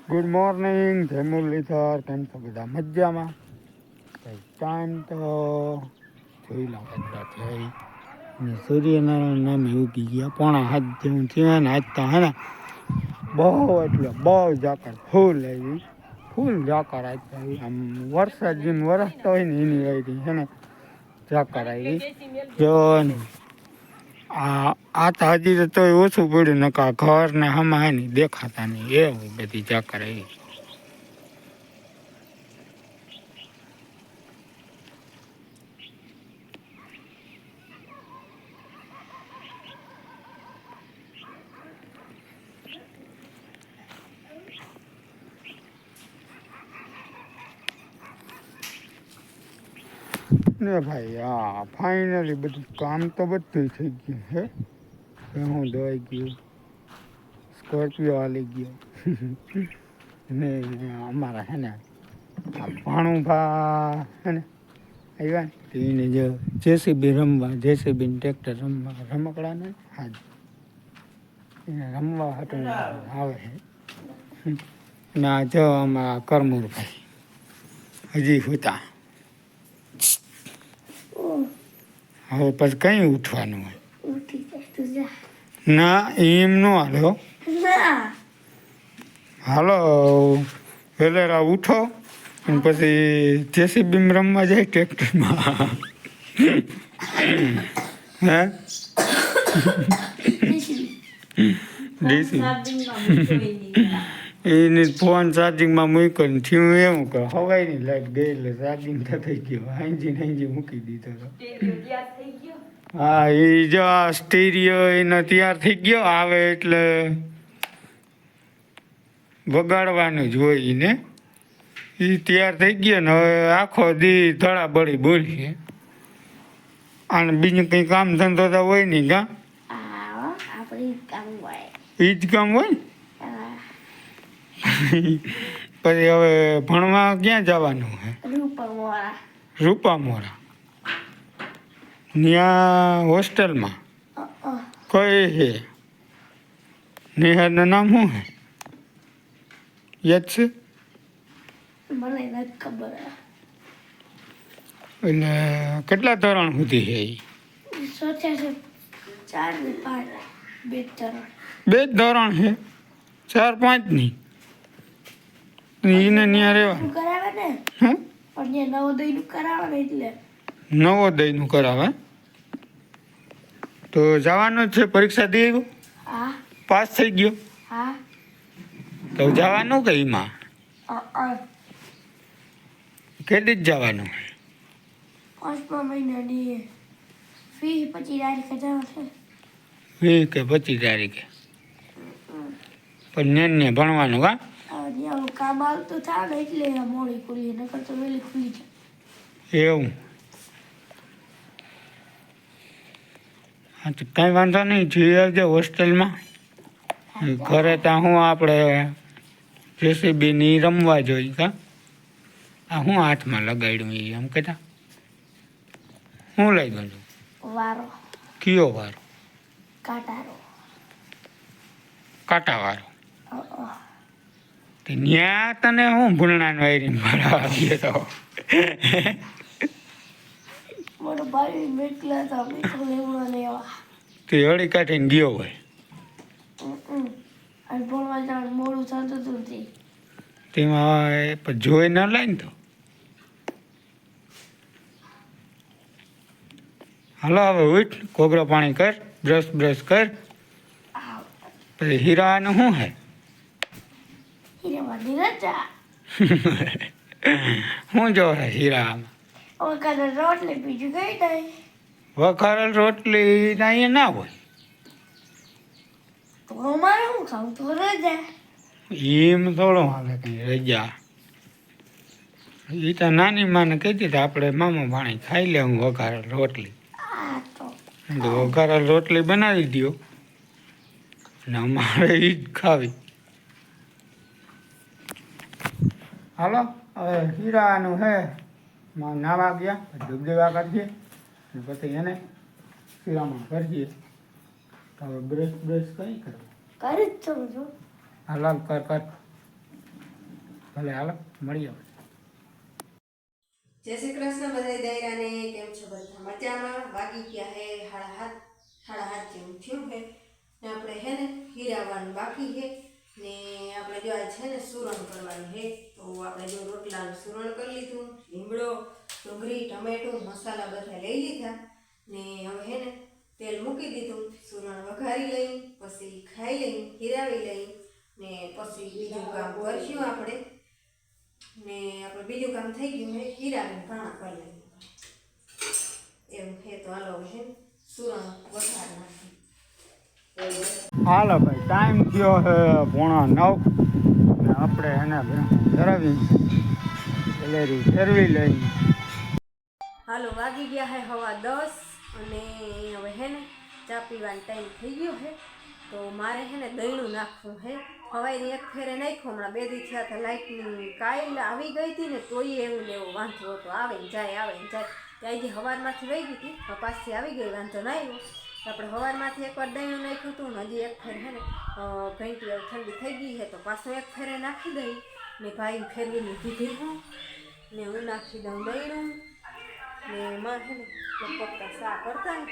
Good morning જય મુરલીધર. કેમ છો બધા? મજામાં? ટાઈમ તો જોઈ લો કેટલા થઈ ને સૂર્યનારાયણ નામે ઉગી ગયા 6:30 જેવું થયું ને આજ તો હે ને બહુ એટલે બહુ જાકર ફૂલ જાકર આજ તો આવી. આમ વરસાદ જેમ વરસતો હોય ને એની વાયરી છે ને જાકર આવી જો ને. આ તો હજી તો તોય ઓછું પડ્યું નકા ઘર ને હમા નહીં દેખાતા નહીં એવું બધી જાકર આવી. ને ભાઈ હા ફાઇનલી બધું કામ તો બધું થઈ ગયું હે. હું દવાઈ ગયું, સ્કોર્પિયો હાલી ગયો ને અમારા હે ને આ ભાણુભા હે ને આવ્યા ને તો એને જો જેસીબી રમવા જેસીબીને ટ્રેક્ટર રમવા રમકડાને હા એને રમવા હતું આવે છે. ના જો અમારા કરમુરભાઈ હજી હુતા. હવે પછી કઈ ઉઠવાનું હોય ના એમ ન હાલો. હાલો વેલેરા ઉઠો અને પછી જેસીબી રમવા જાય ટ્રેક્ટરમાં. હે એને ફોન ચાર્જિંગમાં મૂક્યો ને થયું એવું કે હવાઈની લાઈટ ગઈ એટલે ચાર્જિંગ થઈ ગયો. હાંજી મૂકી દીધો હતો. હા એ જો આ સ્ટીરિયો એનો તૈયાર થઈ ગયો. આવે એટલે વગાડવાનું જ હોય એને. એ તૈયાર થઈ ગયો ને હવે આખો દી ધડાબડી બોલીએ. અને બીજું કંઈ કામ ધંધો તો હોય નહીં કાં એ જ કામ હોય ને. પછી હવે ભણવા ક્યાં જવાનું હે? રૂપામોરા ત્યાં હોસ્ટેલમાં કઈ છે? નિહારનું નામ શું હે યાદ છે? એટલે કેટલા ધોરણ સુધી છે? બે જ ધોરણ છે, 4-5 નહીં. એને ત્યાં રહેવા નવોદયનું કરાવે તો જવાનું જ છે. પરીક્ષા દઈ આવ્યો, પાસ થઈ ગયો તો જવાનું કે એમાં કેટલી જ જવાનું? 5મા મહિનાની ફી 25 તારીખે ફી કે 25 તારીખે પણ ને ભણવાનું કા કામ આવતું થાય ને એટલે મોડી ખુલી નકર તો વહેલી ખુલી જાય એવું. હા તો કાંઈ વાંધો નહીં, જોઈ આવજો હોસ્ટેલમાં. ઘરે ત્યાં હું આપણે જેસીબીની રમવા જોઈએ કા. આ હું હાથમાં લગાડ્યું એ એમ કહેતા શું લાગ્યું છું? વારો કયો વારો? કાંટારો કાંટાવાળો. ત્યાં તને હું ભૂલણાનો વાયરિંગ ભરાવા ગયો તો? મારો ભાઈ મેકલા હતા મેકલો લેવા લેવા તે હળી કાઢીને ગયો હોય. અને ભણવા જવાનું મોડું થતું હતું તેમાં જોઈ ન લાય ને તો. હાલો હવે ઉઠ, કોગળો પાણી કર, બ્રશ કર. પછી હીરાનું શું હે? હીરાવાની રજા શું જો હે હીરામાં? વઘારેલ રોટલી બીજું કઈ નહીં. વઘારેલ રોટલી અહીંયા ના હોય. તો અમારે શું ખાવું તો રજા. એમ થોડું હાલે કંઈ રજા. એ તો નાની માને કહેતી હતી આપણે મામા ભાણી ખાઈ લે હું વઘારેલ રોટલી. તો વઘારેલ રોટલી બનાવી દો ને અમારે એ જ ખાવી. હાલો હવે હીરાનું હે નાવા ગયા ધબધબા કરીએ ને પછી એને શીરામાં કરીએ. હવે બ્રશ કઈ કરવું? કરી જ છું. હાલ કર ભલે હાલો મળીએ. જય શ્રી કૃષ્ણ બધા દાયરાને. કેમ છો બધા? મજામાં? વાગી ગયા હે સાડા હાથ જેવું થયું હે ને આપણે હે ને હીરાવાનું બાકી હે ને આપણે જો આજ છે ને સુરણ કરવાની હે. તો આપણે જો રોટલાનું સુરણ કરી લીધું, લીમડો, ડુંગળી, ટમેટું, મસાલા બધા લઈ લીધા ને હવે હે ને તેલ મૂકી દીધું, સુરણ વઘારી લઈ, પછી ખાઈ લઈ, હીરાવી લઈ ને પછી બીજું કામ કરશું આપણે. ને આપણે બીજું કામ થઈ ગયું હે હીરાને ઘાણા કરી લઈએ એવું હે. તો હાલો હે સુરણ વઘાર નાખી. હાલો ભાઈ, ટાઈમ થયો છે 8:45 ને આપણે એને ધરાવી ગેલેરી ફેરવી લઈ. હાલો વાગી ગયા હે 10:15 અને હવે હે ને ચા પીવાનો ટાઈમ થઈ ગયો હે. તો મારે હે ને દહીંનું નાખવું હે. હવાઈની એક ફેરે નાખ્યું, હમણાં 2 દી થયા તો લાઇટની કાયલ આવી ગઈ હતી ને તોય એવું ને એવું વાંધો હતો, આવે ને જાય ત્યાં જે સવારમાંથી વહી ગઈ હતી તો પાછી આવી ગઈ, વાંધો ના આવ્યો. આપણે સવારમાંથી એકવાર દહીંનું નાખ્યું હતું ને હજી એક ફેર હે ને ઘંટી ઠંડી થઈ ગઈ છે તો પાછું એક ફેરે નાખી દઈ ને ભાઈ ફેરવીને દીધી હું ને હું નાખી દઉં દહીંનું ને એમાં હે ને પપ્પા શાક કરતા ને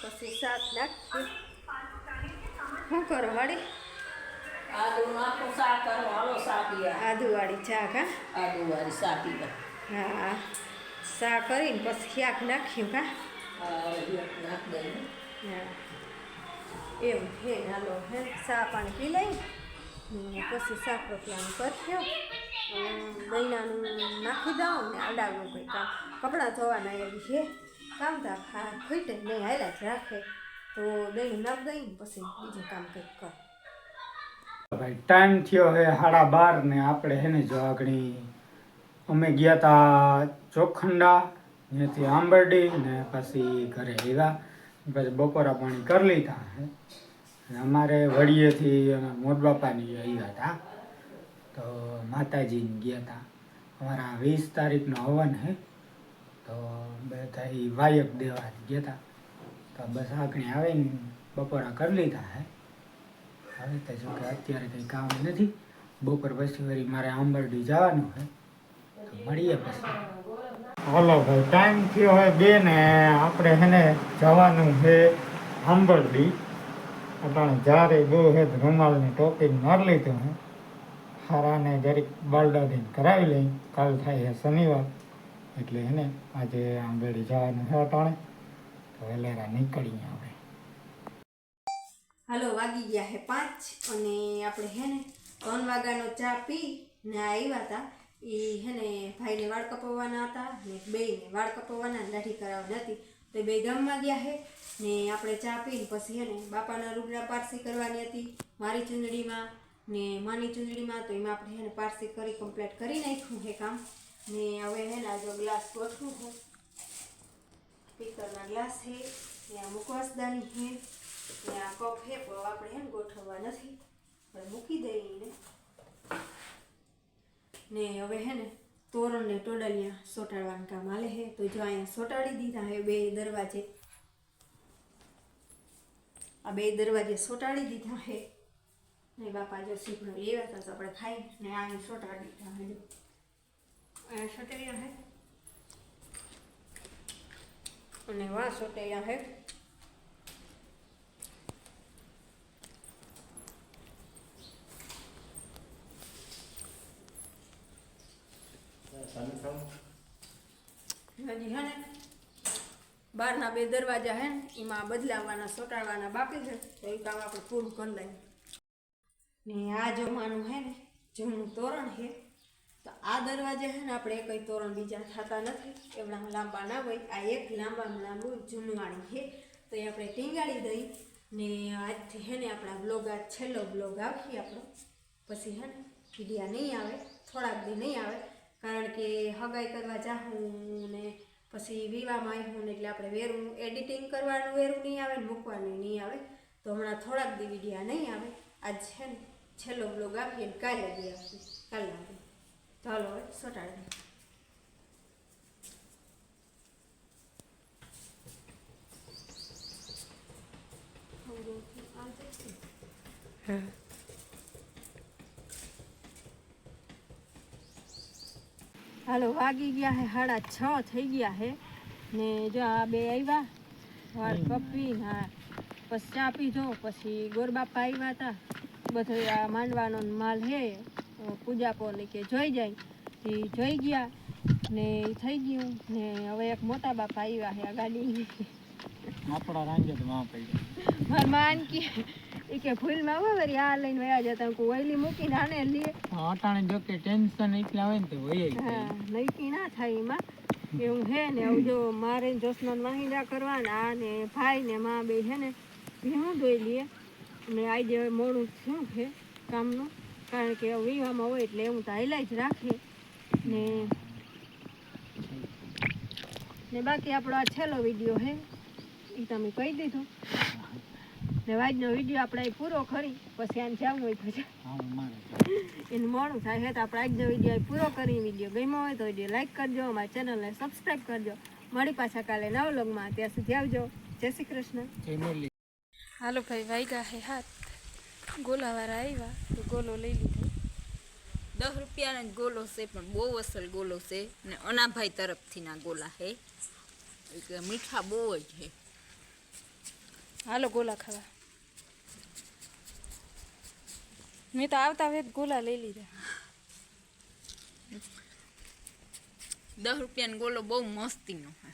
પછી શાક નાખી. શું કરો વાડી? આદુવાળી ચા કા? આદુવાળી ચા પીવા. હા, ચા કરીને પછી શાક નાખ્યું કા? નાખ દઈને. હા એવું હે. હાલો હે ચા પાણી પી લઈ ને પછી શાક રોટલાનું કરશું, દહીંનાનું નાખી દઉં ને આડાનું કંઈ કામ કપડાં ધોવાના એવી છે કામ તા ખૂટે નહીં હાલ્યા જ રાખે તો દહીં નાખ દઈ પછી બીજું કામ કંઈક કર. ભાઈ ટાઈમ થયો છે 12:30 ને આપણે હે ને જો આગળ અમે ગયા હતા ચોખંડા, ત્યાંથી આંબરડી ને પછી ઘરે આવ્યા, પછી બપોરા પાણી કરી લીધા હે. અમારે વડીએથી મોટ બાપાની આવ્યા હતા તો માતાજીને ગયા હતા. અમારા 20 તારીખનો હવન હે તો બધા એ વાયક દેવા ગયા હતા તો બસ આગળ આવીને બપોરા કરી લીધા હે. હવે તો જો કે અત્યારે કંઈ કામ નથી, બપોર પછી વળી મારે આંબરડી જવાનું છે તો મળીએ પછી. હાલો ભાઈ, ટાઈમ થયો હોય 2 ને આપણે હેને જવાનું છે આંબરડી. આપણે જ્યારે બહુ છે રૂમાલની ટોપી મારી લીધું હે, હારાને જરીક બાલદાદીને કરાવી લઈ. કાલ થાય છે શનિવાર એટલે હેને આજે આંબરડી જવાનું છે અટાણે તો વહેલા નીકળીએ આપણે. હાલો વાગી ગયા હે 5 અને આપણે હે ને 3 વાગ્યાનો ચા પી ને આવ્યા હતા. એ હે ને ભાઈને વાળ કપાવવાના હતા ને બેયને વાળ કપાવવાના દાઢી કરાવવાની હતી તો બે ગામમાં ગયા હે ને આપણે ચા પીને પછી હે ને બાપાના રૂબડા પારસી કરવાની હતી મારી ચૂંદડીમાં ને માની ચૂંદડીમાં. તો એમાં આપણે હે ને પારસી કરી કમ્પ્લીટ કરી નાખ્યું હે કામ ને હવે હે ને આ જો ગ્લાસ ગોઠવું છે, પિત્તળના ગ્લાસ છે ને આ મુખવાસદાની છે ને આ કપ હે પણ આપણે હે ને ગોઠવવા નથી, આપણે મૂકી દઈએ ને હવે હે ને તોરણ ને ટોડલિયા સોટાડવાનું કામ હાલે હે. તો જો અહીંયા સોટાડી દીધા હે 2 દરવાજે, આ 2 દરવાજે સોટાડી દીધા હે ને બાપા જો સીપડો લેવા હતા તો આપણે ખાઈ ને અહીંયા સોટાડી દીધા હે. અહીંયા સોટાડ્યા હે અને વાં સોટાડ્યા હે. હજી હે ને બહારના 2 દરવાજા હે ને એમાં બદલાવવાના સોટાડવાના બાકી છે તો એ કામ આપણે પૂરું કરી લઈએ. ને આ જમવાનું હે ને જમનું તોરણ છે તો આ દરવાજે હે ને આપણે કંઈ તોરણ બીજા થતા નથી, એવડા લાંબા ના હોય. આ એક લાંબામાં લાંબુ જૂનવાણી છે તો એ આપણે ટીંગાડી દઈ ને આજથી હે ને આપણા બ્લોગ આ છેલ્લો બ્લોગ આવશે આપણો. પછી હે ને વિડીયા નહીં આવે, થોડાક દી નહીં આવે કારણ કે હગાઈ કરવા જાઉં ને પછી વિવામાં આવ્યું ને એટલે આપણે વેરું એડિટિંગ કરવાનું વેરું નહીં આવે ને મૂકવાનું નહીં આવે તો હમણાં થોડાક દી વિડીયા નહીં આવે. આજ છે ને છેલ્લો બ્લોગ આપીએ ને કાલે દી આપીએ, કાલે આપીએ. તો હાલો હવે સોટાડી હા હાલો વાગી ગયા હે 6:30 થઈ ગયા હે ને જો આ બે આવ્યા વાળ કપી હા પછી ચા પીધો પછી ગોરબાપા આવ્યા હતા બધો આ માંડવાનો માલ હે પૂજાપો ને કે જોઈ જાય એ જોઈ ગયા ને ઈ થઈ ગયું ને હવે એક મોટા બાપા આવ્યા છે આ ગાડી આપણા રાંજે તો માં પડી માર માન કે ફૂલમાં હોય વળી આ લઈને વયા જતા હું વહેલી મૂકીને આને લે અટાણે જો કે ટેન્શન એટલા હોય ને તો હોય હા નક્કી ના થાય એમાં એવું હે ને આવું જો મારે જોશના વાહિંદા કરવાના આ ને ભાઈ ને માં બે હે ને ભીણું ધોઈ લઈએ ને આજે મોડું શું છે કામનું કારણ કે વીવામાં હોય એટલે હું તો હાઈલાઈ જ રાખે ને બાકી આપણો આ છેલ્લો વિડીયો હે એ તમે કહી દીધું ને આજનો વિડીયો આપણે અહીં પૂરો કરી પછી આને જવું હોય તો એનું મોડું થાય છે તો આપણે આજનો વિડીયો પૂરો કરી વિડીયો ગમ્યો હોય તો વિડીયો લાઈક કરજો અમારી ચેનલને સબસ્ક્રાઈબ કરજો મળી પાછા કાલે નવા વ્લોગમાં ત્યાં સુધી આવજો જય શ્રી કૃષ્ણ હાલો ભાઈ વાગ્યા હે હાથ ગોલાવાળા આવ્યા તો ગોલો લઈ લીધો 10 રૂપિયાનો જ ગોલો છે પણ બહુ અસલ ગોલો છે ને અનાભાઈ તરફથી ના ગોલા છે એટલે મીઠા બહુ જ છે હાલો ગોલા ખાવા મેં તો આવતા વેત ગોલા લઈ લીધા 10 રૂપિયાનો ગોલો બહુ મસ્તીનો છે